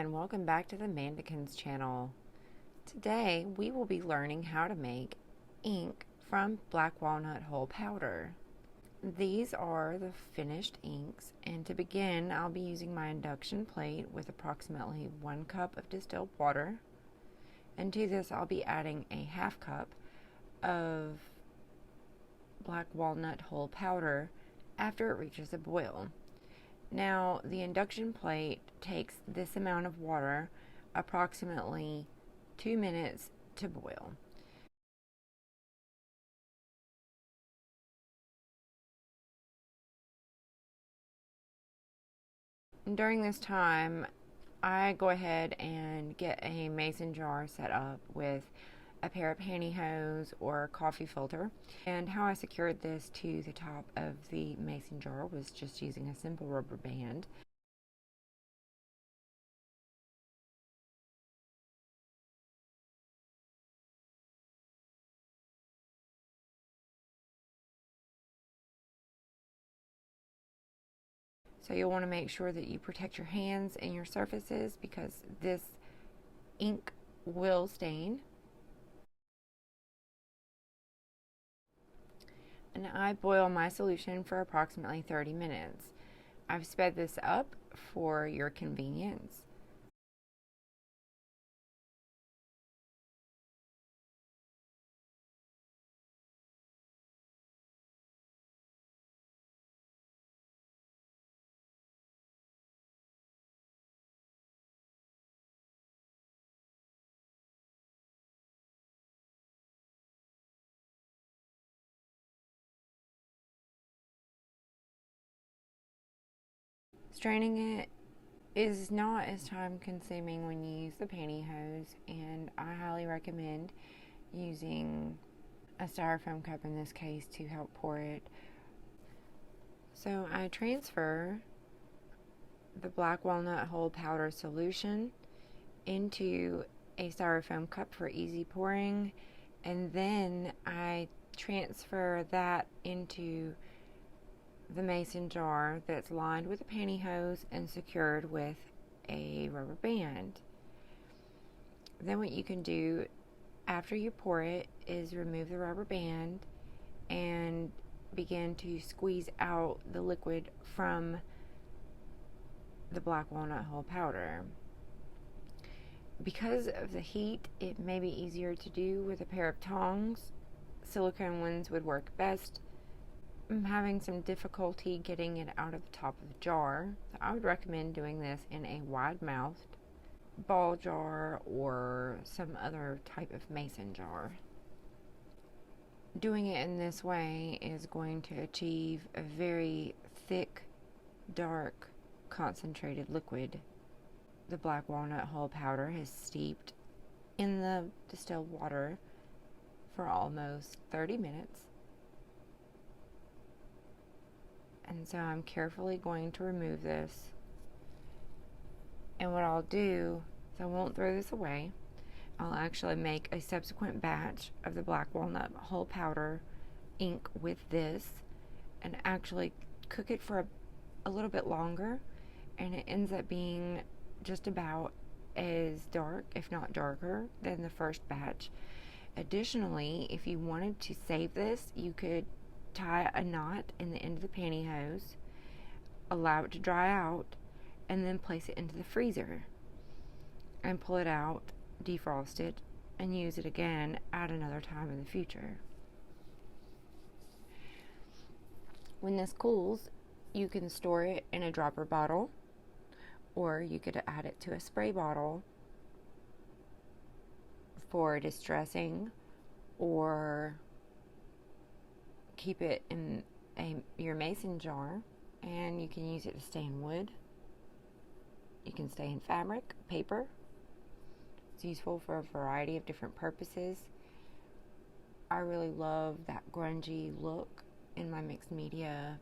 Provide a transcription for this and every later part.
and welcome back to the Mandakyns Channel. Today we will be learning how to make ink from black walnut hull powder. These are the finished inks, and to begin I'll be using my induction plate with approximately 1 cup of distilled water, and to this I'll be adding a half cup of black walnut hull powder after it reaches a boil. Now, the induction plate takes this amount of water, approximately 2 minutes to boil. During this time, I go ahead and get a mason jar set up with a pair of pantyhose or coffee filter. And how I secured this to the top of the mason jar was just using a simple rubber band. So you'll want to make sure that you protect your hands and your surfaces because this ink will stain. And I boil my solution for approximately 30 minutes. I've sped this up for your convenience. Straining it is not as time consuming when you use the pantyhose, and I highly recommend using a styrofoam cup in this case to help pour it. So I transfer the black walnut hull powder solution into a styrofoam cup for easy pouring, and then I transfer that into the mason jar that's lined with a pantyhose and secured with a rubber band. Then what you can do after you pour it is remove the rubber band and begin to squeeze out the liquid from the black walnut hull powder. Because of the heat, it may be easier to do with a pair of tongs. Silicone ones would work best. I'm having some difficulty getting it out of the top of the jar, so I would recommend doing this in a wide-mouthed ball jar or some other type of mason jar. Doing it in this way is going to achieve a very thick, dark, concentrated liquid. The black walnut hull powder has steeped in the distilled water for almost 30 minutes. And so I'm carefully going to remove this. And what I'll do is I won't throw this away. I'll actually make a subsequent batch of the black walnut hull powder ink with this and actually cook it for a little bit longer, and it ends up being just about as dark, if not darker, than the first batch. Additionally, if you wanted to save this, you could tie a knot in the end of the pantyhose, allow it to dry out, and then place it into the freezer and pull it out, defrost it, and use it again at another time in the future. When this cools, you can store it in a dropper bottle, or you could add it to a spray bottle for distressing, or keep it in your mason jar, and you can use it to stain wood. You can stain fabric, paper. It's useful for a variety of different purposes. I really love that grungy look in my mixed media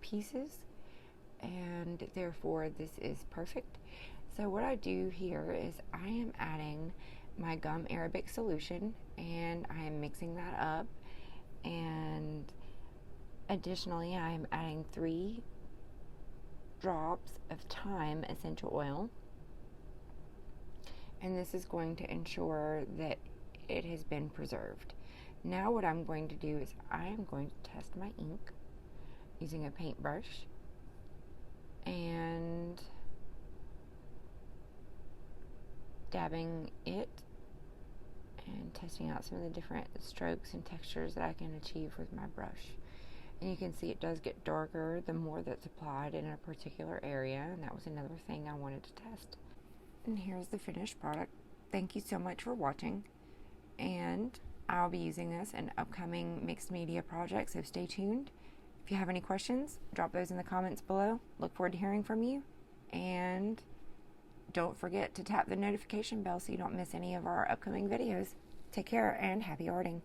pieces, and therefore this is perfect. So what I do here is I am adding my gum arabic solution, and I am mixing that up, and additionally I am adding 3 drops of thyme essential oil. and this is going to ensure that it has been preserved. Now what I'm going to do is I am going to test my ink using a paintbrush and dabbing it and testing out some of the different strokes and textures that I can achieve with my brush. And you can see it does get darker the more that's applied in a particular area, and that was another thing I wanted to test. And here's the finished product. Thank you so much for watching, and I'll be using this in upcoming mixed media projects, so stay tuned. If you have any questions, drop those in the comments below. Look forward to hearing from you, and don't forget to tap the notification bell so you don't miss any of our upcoming videos. Take care and happy arting.